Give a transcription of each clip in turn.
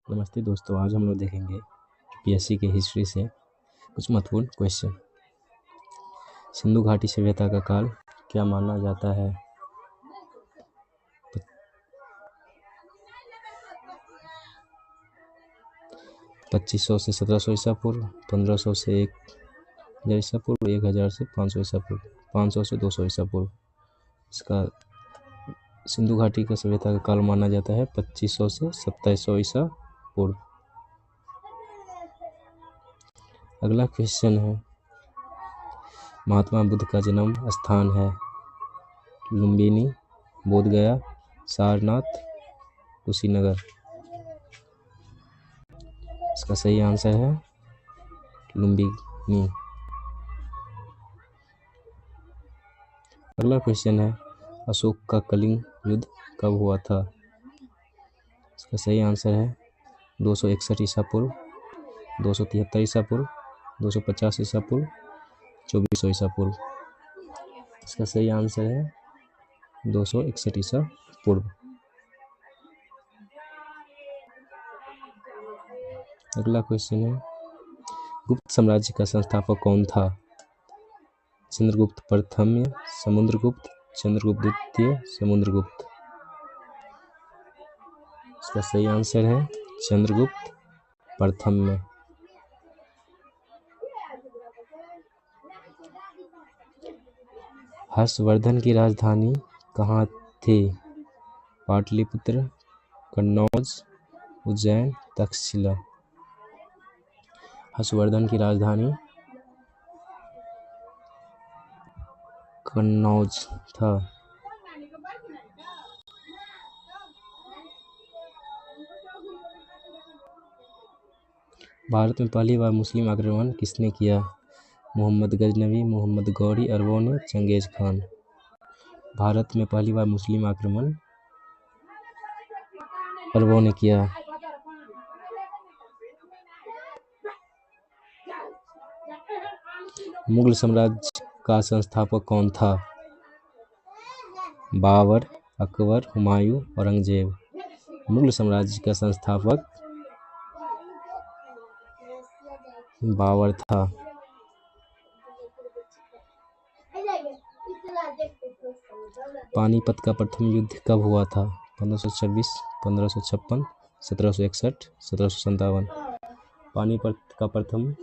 नमस्ते दोस्तों, आज हम लोग देखेंगे पीएससी के हिस्ट्री से कुछ महत्वपूर्ण क्वेश्चन। सिंधु घाटी सभ्यता का काल क्या माना जाता है? तो 2500 से 1700 ईसा पूर्व, 1500 से 1000 ईसा पूर्व, 1000 से 500 ईसा पूर्व, 500 से 200 ईसा पूर्व। इसका सिंधु घाटी का सभ्यता का काल माना जाता है 2500 से 2700 ईसा पूर्व। अगला क्वेश्चन है, महात्मा बुद्ध का जन्म स्थान है लुम्बिनी, बोधगया, सारनाथ, कुशीनगर। इसका सही आंसर है लुम्बिनी। अगला क्वेश्चन है, अशोक का कलिंग युद्ध कब हुआ था? इसका सही आंसर है 261 ईसा पूर्व, 273 ईसा पूर्व, 250 ईसा पूर्व, 2400 ईसा पूर्व। इसका सही आंसर है 261 ईसा पूर्व। अगला क्वेश्चन है, गुप्त साम्राज्य का संस्थापक कौन था? चंद्रगुप्त प्रथम, समुद्रगुप्त, चंद्रगुप्त द्वितीय, समुद्रगुप्त। इसका सही आंसर है चंद्रगुप्त प्रथम। हर्षवर्धन की राजधानी कहाँ थी? पाटलिपुत्र, कन्नौज, उज्जैन, तक्षशिला। हर्षवर्धन की राजधानी कन्नौज था। भारत में पहली बार मुस्लिम आक्रमण किसने किया? मोहम्मद गजनवी, मोहम्मद गौरी, अरबों ने, चंगेज खान। भारत में पहली बार मुस्लिम आक्रमण अरबों ने किया। मुगल साम्राज्य का संस्थापक कौन था? बाबर, अकबर, हुमायूं, औरंगजेब। मुगल साम्राज्य का संस्थापक बाबर था। पानीपत का प्रथम युद्ध कब हुआ था? 1526, 1556, 1761, 1757। पानीपत का प्रथम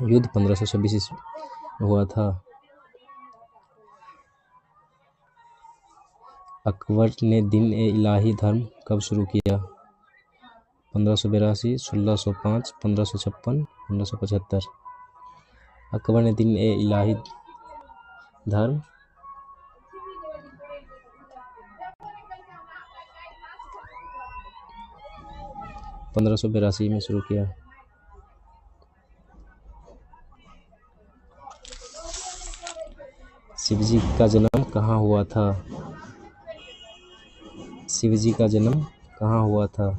युद्ध 1526 ईस्वी में हुआ था। अकबर ने दिन-ए-इलाही धर्म कब शुरू किया? 1582, 1605, 1556, 1575। अकबर ने दिन-ए-इलाही धर्म 1582 में शुरू किया। शिवजी का जन्म कहाँ हुआ था? शिवजी का जन्म कहाँ हुआ था?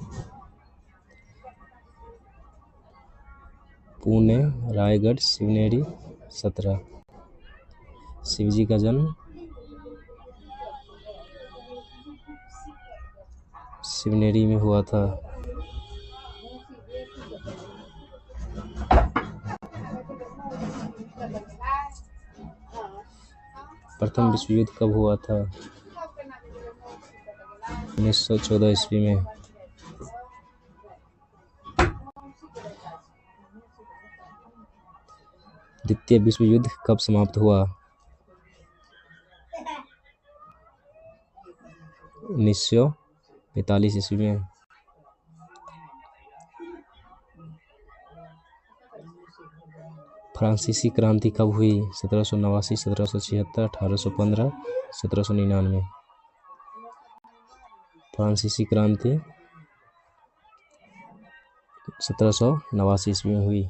पुणे, रायगढ़, शिवनेरी, सतना। शिवजी का जन्म शिवनेरी में हुआ था। प्रथम विश्व युद्ध कब हुआ था? 1914 ईस्वी में। द्वितीय विश्व युद्ध कब समाप्त हुआ? 1945 ईस्वी में। फ्रांसीसी क्रांति कब हुई? 1789, 1776, 1815, 1799। फ्रांसीसी क्रांति 1789 ईस्वी में हुई।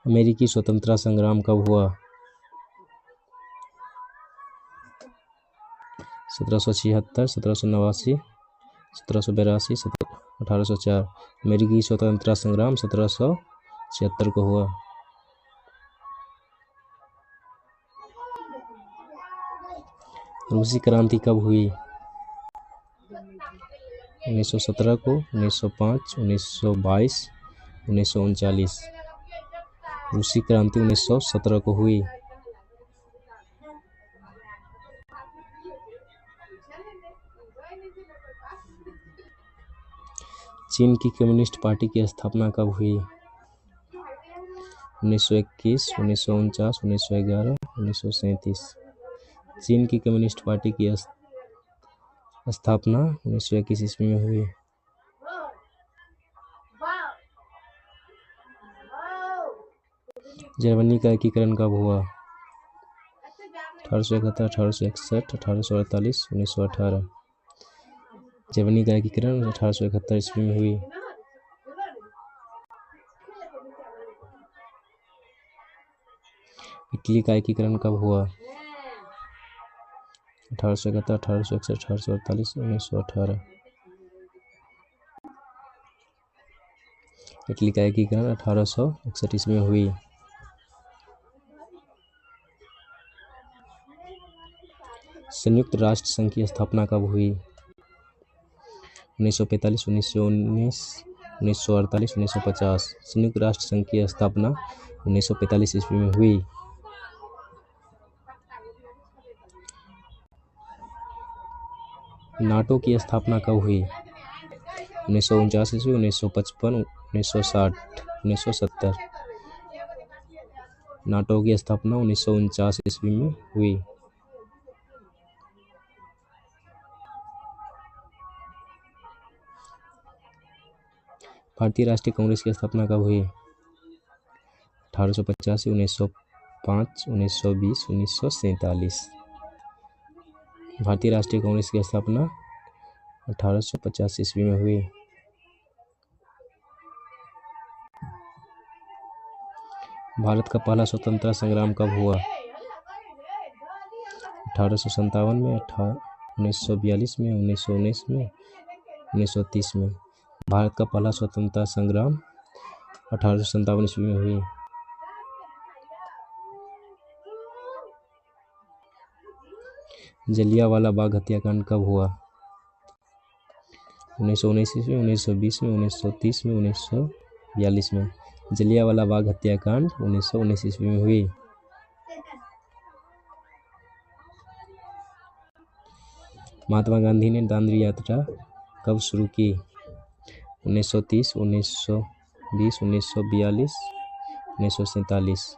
अमेरिकी स्वतंत्रता संग्राम कब हुआ? 1776, 1789, 1782, 1804। अमेरिकी स्वतंत्रता संग्राम 1776 को हुआ। रूसी क्रांति कब हुई? 1917 को, 1905, 1922, 1939। रूसी क्रांति 1917 को हुई। चीन की कम्युनिस्ट पार्टी की स्थापना कब हुई? 1921, 1949, 1911, 1937। चीन की कम्युनिस्ट पार्टी की स्थापना 1921 ईस्वी में हुई। जर्मनी का एकीकरण कब हुआ? 1871, 1861, 1848, 1918। जर्मनी का एकीकरण 1871 ईस्वी में हुई। इटली का एकीकरण कब हुआ? 1871, 1861, 1848, 1918। इटली का एकीकरण 1861 ईस्वी में हुई। संयुक्त राष्ट्र संघ की स्थापना कब हुई? 1945, 1919, 1948, 1950। संयुक्त राष्ट्र संघ की स्थापना 1945 ईस्वी में हुई। नाटो की स्थापना कब हुई? 1949 ईस्वी, 1955, 1960, 1970। नाटो की स्थापना 1949 ईस्वी में हुई। भारतीय राष्ट्रीय कांग्रेस की स्थापना कब हुई? 1885, 1905, 1920, 1947। भारतीय राष्ट्रीय कांग्रेस की स्थापना 1885 ईस्वी में हुई। भारत का पहला स्वतंत्रता संग्राम कब हुआ? 1857 में, 1942 में, 1919 में, 1930 में। भारत का पहला स्वतंत्रता संग्राम 1857 ईस्वी में हुई। जलियांवाला बाग हत्याकांड कब हुआ? 1919 ईस्वी, 1920 में, 1930 में, 1942 में। जलियांवाला बाग हत्याकांड 1919 ईस्वी में हुई। महात्मा गांधी ने दांडी यात्रा कब शुरू की? 1930, 1920, 1942, 1947।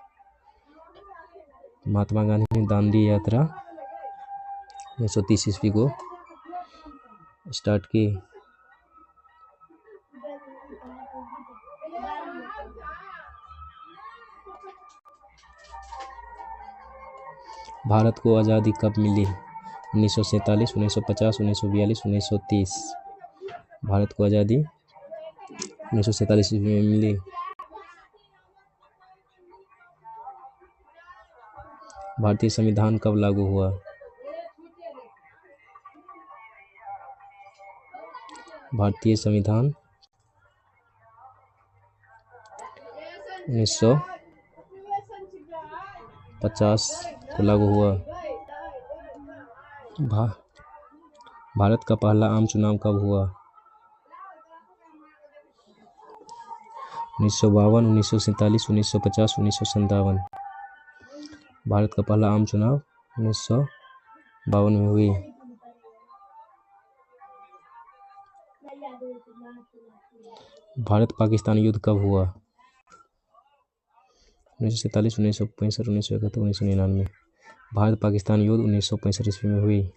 महात्मा गांधी ने दांडी यात्रा 1930 ईस्वी को स्टार्ट की। भारत को आज़ादी कब मिली? 1947, 1950, 1942, 1930। भारत को आज़ादी 1947 ईस्वी में मिली। भारतीय संविधान कब लागू हुआ? भारतीय संविधान 1950 को लागू हुआ। भारत का पहला आम चुनाव कब हुआ? 1952, 1947, 1950, 1957। भारत का पहला आम चुनाव 1952 में हुई। भारत पाकिस्तान युद्ध कब हुआ? 1947, 1965, 1971, 1999। भारत पाकिस्तान युद्ध 1965 ईस्वी में हुई।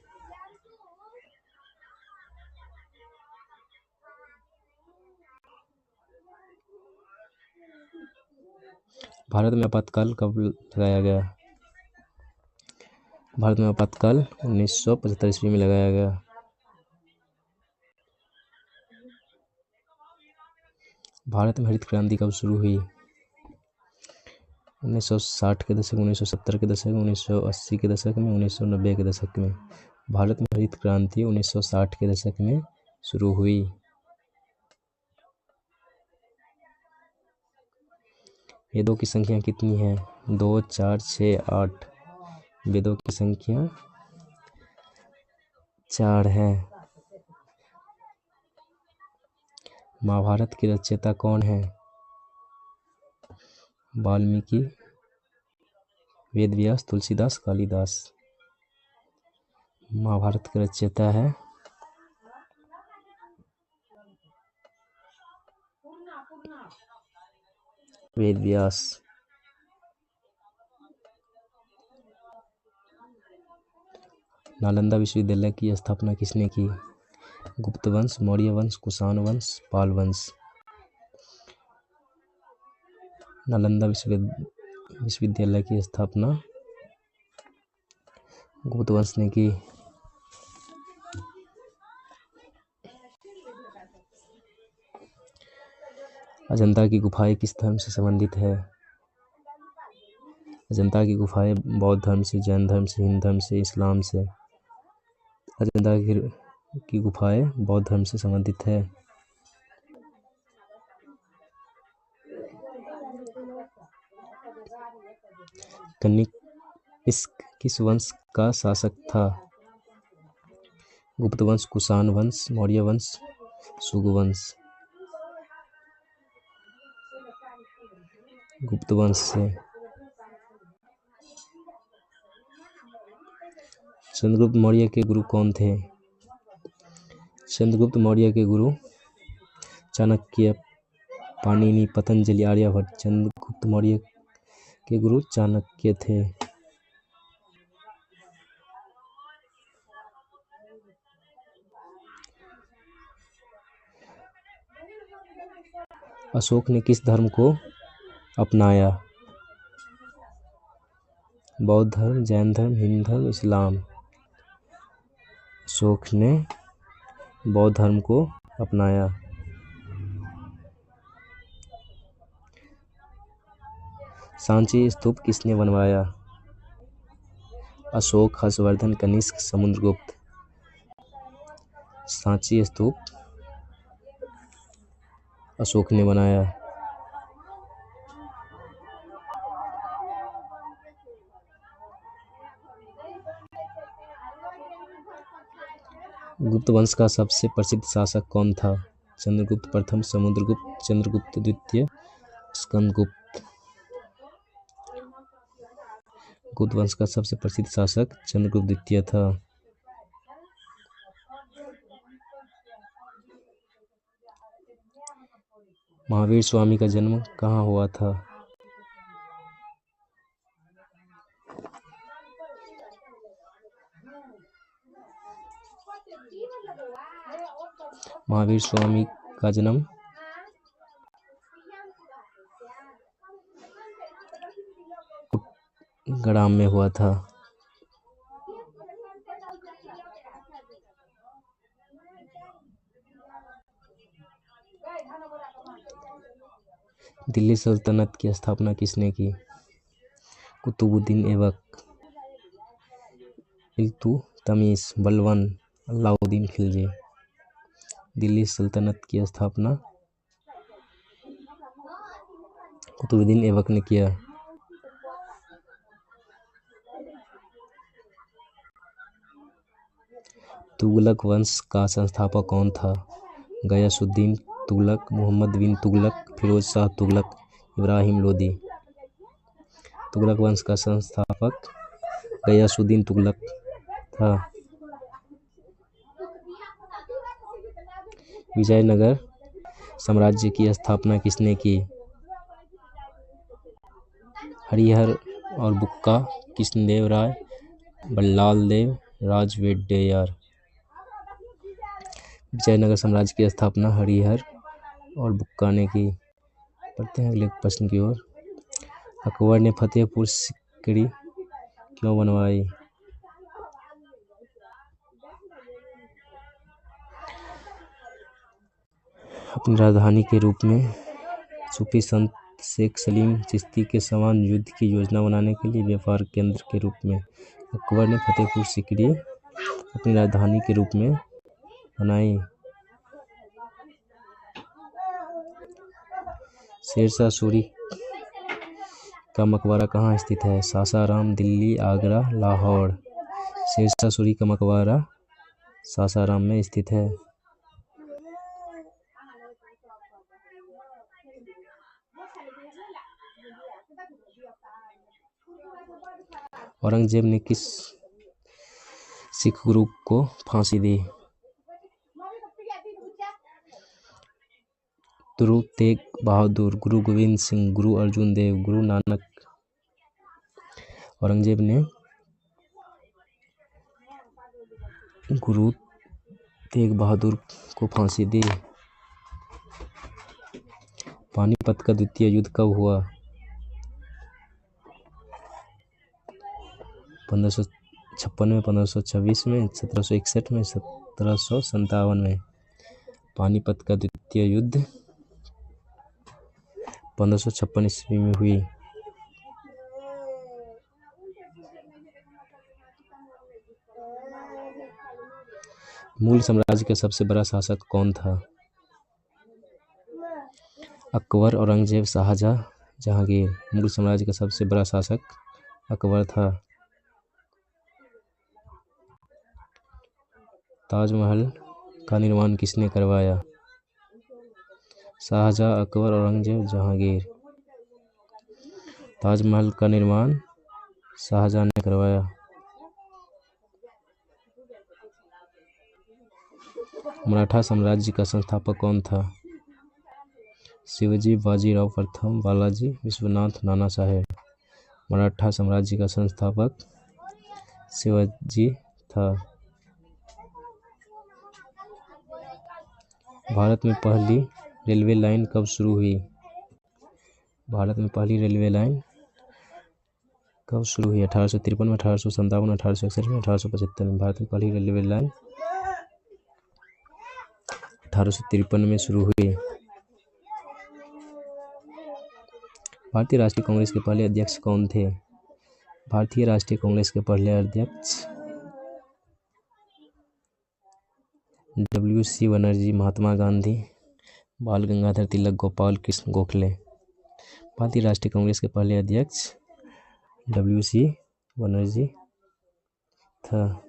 भारत में आपातकाल कब लगाया गया? भारत में आपातकाल 1975 ईस्वी में लगाया गया। भारत में हरित क्रांति कब शुरू हुई? 1960 के दशक में, 1970 के दशक में, 1980 के दशक में, 1990 के दशक में। भारत में हरित क्रांति 1960 के दशक में शुरू हुई। वेदों की संख्या कितनी है? 2, 4, 6, 8। वेदों की संख्या 4 है। महाभारत के रचयिता कौन है? वाल्मीकि, वेद व्यास, तुलसीदास, कालिदास। महाभारत के रचयिता है वेद व्यास। नालंदा विश्वविद्यालय की स्थापना किसने की? गुप्त वंश, मौर्य वंश, कुषाण वंश, पाल वंश। नालंदा विश्वविद्यालय की स्थापना गुप्त वंश ने की। अजंता की गुफाएं किस धर्म से संबंधित है? अजंता की गुफाएं बौद्ध धर्म से, जैन धर्म से, हिंदू धर्म से, इस्लाम से। अजंता की गुफाएं बौद्ध धर्म से संबंधित है। कनिष्क किस वंश का शासक था? गुप्त वंश, कुषाण वंश, मौर्य वंश, शुंग वंश। गुप्त वंश से। चंद्रगुप्त मौर्य के गुरु कौन थे? चंद्रगुप्त मौर्य के गुरु चाणक्य, पाणिनि, पतंजलि, आर्यभट्ट। चंद्रगुप्त मौर्य के गुरु चाणक्य थे। अशोक ने किस धर्म को अपनाया? बौद्ध धर्म, जैन धर्म, हिंदू धर्म, इस्लाम। अशोक ने बौद्ध धर्म को अपनाया। सांची स्तूप किसने बनवाया? अशोक, हर्षवर्धन, कनिष्क, समुद्रगुप्त। सांची स्तूप अशोक ने बनाया। गुप्त वंश का सबसे प्रसिद्ध शासक कौन था? चंद्रगुप्त प्रथम, समुद्रगुप्त, चंद्रगुप्त द्वितीय, स्कंदगुप्त। गुप्त वंश का सबसे प्रसिद्ध शासक चंद्रगुप्त द्वितीय था। महावीर स्वामी का जन्म कहाँ हुआ था? महावीर स्वामी का जन्म ग्राम में हुआ था। दिल्ली सल्तनत की स्थापना किसने की? कुतुबुद्दीन ऐबक, इल्तुतमिश, बलबन, अलाउद्दीन खिलजी। दिल्ली सल्तनत की स्थापना कुतुबुद्दीन ऐबक ने किया। तुगलक वंश का संस्थापक कौन था? गयासुद्दीन तुगलक, मोहम्मद बिन तुगलक, फिरोज शाह तुगलक, इब्राहिम लोदी। तुगलक वंश का संस्थापक गयासुद्दीन तुगलक था। विजयनगर साम्राज्य की स्थापना किसने की? हरिहर और बुक्का, कृष्णदेवराय, बल्लाल देव, राजवेड्डेयर। विजयनगर साम्राज्य की स्थापना हरिहर और बुक्का ने की। पढ़ते हैं अगले प्रश्न की ओर। अकबर ने फतेहपुर सीकरी क्यों बनवाई? अपनी राजधानी के रूप में सूफी संत शेख सलीम चिश्ती के समान युद्ध की योजना बनाने के लिए व्यापार केंद्र के रूप में अकबर ने फतेहपुर सीकरी अपनी राजधानी के रूप में बनाई। शेरशाह सूरी का मकबरा कहाँ स्थित है? सासाराम, दिल्ली, आगरा, लाहौर। शेरशाह सूरी का मकबरा सासाराम में स्थित है। औरंगजेब ने किस सिख गुरु को फांसी दी? गुरु तेग बहादुर, गुरु गोविंद सिंह, गुरु अर्जुन देव, गुरु नानक। औरंगजेब ने गुरु तेग बहादुर को फांसी दी। पानीपत का द्वितीय युद्ध कब हुआ? 1556 में, 1526 में, 1761 में, 1757 में। पानीपत का द्वितीय युद्ध 1556 ईस्वी में हुई। मुगल साम्राज्य का सबसे बड़ा शासक कौन था? अकबर, औरंगजेब, शाहजहां, जहांगीर। मुगल साम्राज्य का सबसे बड़ा शासक अकबर था। ताजमहल का निर्माण किसने करवाया? शाहजहां, अकबर, औरंगजेब, जहांगीर। ताजमहल का निर्माण शाहजहां ने करवाया। मराठा साम्राज्य का संस्थापक कौन था? शिवाजी, बाजीराव प्रथम, बालाजी, विश्वनाथ, नाना साहेब। मराठा साम्राज्य का संस्थापक शिवाजी था। भारत में पहली रेलवे लाइन कब शुरू हुई? भारत में पहली रेलवे लाइन कब शुरू हुई? 1853 में, 1857 में, 1861 में, 1875 में। भारत में पहली रेलवे लाइन 1853 में शुरू हुई। भारतीय राष्ट्रीय कांग्रेस के पहले अध्यक्ष कौन थे? भारतीय राष्ट्रीय कांग्रेस के पहले अध्यक्ष WC बनर्जी, महात्मा गांधी, बाल गंगाधर तिलक, गोपाल कृष्ण गोखले। भारतीय राष्ट्रीय कांग्रेस के पहले अध्यक्ष WC बनर्जी था।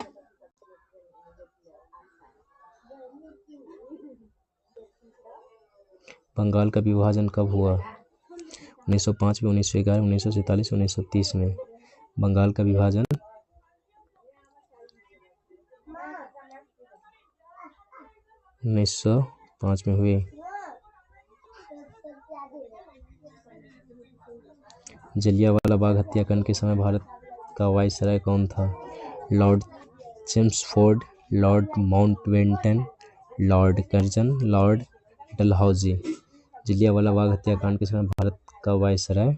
बंगाल का विभाजन कब हुआ? 1905 में, 1911, 1947, 1930 में। बंगाल का विभाजन 1905 में हुई। जलियांवाला बाग हत्याकांड के समय भारत का वायसराय कौन था? Lord Chelmsford, Lord Mountbatten, Lord Curzon, Lord Dalhousie. Jallianwala Bagh हत्याकांड के समय भारत का वायसराय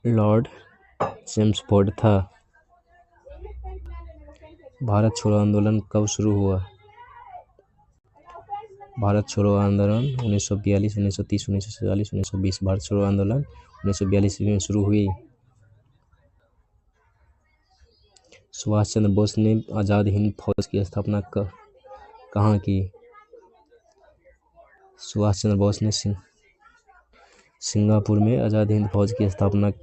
लॉर्ड चेम्सफोर्ड था। भारत छोड़ो आंदोलन कब शुरू हुआ? भारत छोड़ो आंदोलन 1942, 1930, 1947, 1920। भारत छोड़ो आंदोलन 1942 में शुरू हुई। सुभाष चंद्र बोस ने आज़ाद हिंद फौज की स्थापना कहाँ की? सुभाष चंद्र बोस ने सिंगापुर में आज़ाद हिंद फौज की स्थापना की।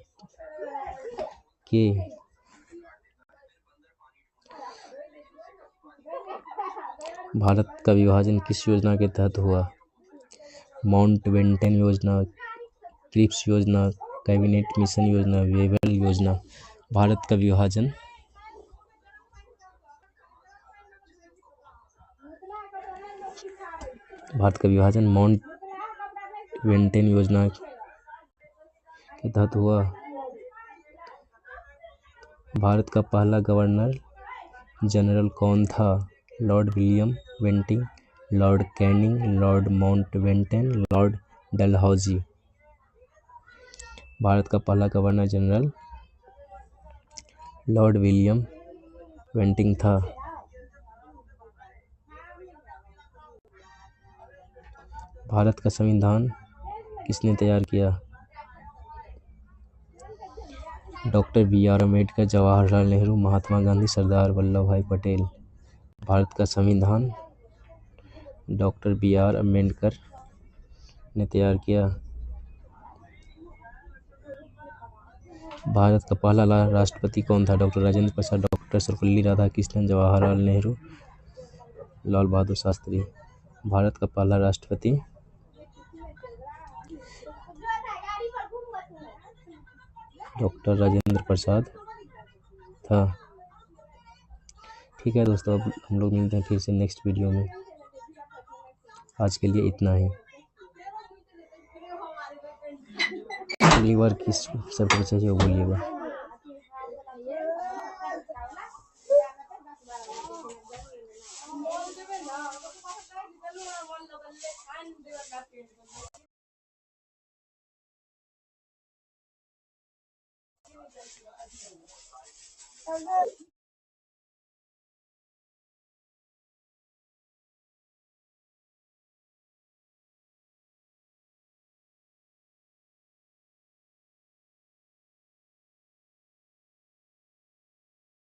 भारत का विभाजन किस योजना के तहत हुआ? माउंटबेटन योजना, क्रिप्स योजना, कैबिनेट मिशन योजना, वेबल योजना। भारत का विभाजन माउंटबेटन योजना के तहत हुआ। भारत का पहला गवर्नर जनरल कौन था? Lord William Bentinck, lord Canning, lord Mountbatten, lord Dalhousie. Bharat का पहला governor general lord William Bentinck था। भारत का संविधान किसने तैयार किया? Doctor BR Ambedkar, Jawaharlal Nehru, Mahatma Gandhi, Sardar Vallabh bhai Patel. भारत का संविधान डॉक्टर BR अम्बेडकर ने तैयार किया। भारत का पहला राष्ट्रपति कौन था? Doctor Rajendra Prasad, doctor Sarvepalli Radhakrishnan, Jawaharlal Nehru, Lal Bahadur Shastri. भारत का पहला राष्ट्रपति डॉक्टर राजेंद्र प्रसाद था। ठीक है दोस्तों, अब हम लोग मिलते हैं फिर से नेक्स्ट वीडियो में। आज के लिए इतना ही। अगली बार किस सब्जेक्ट चाहिए वो बोलिएगा।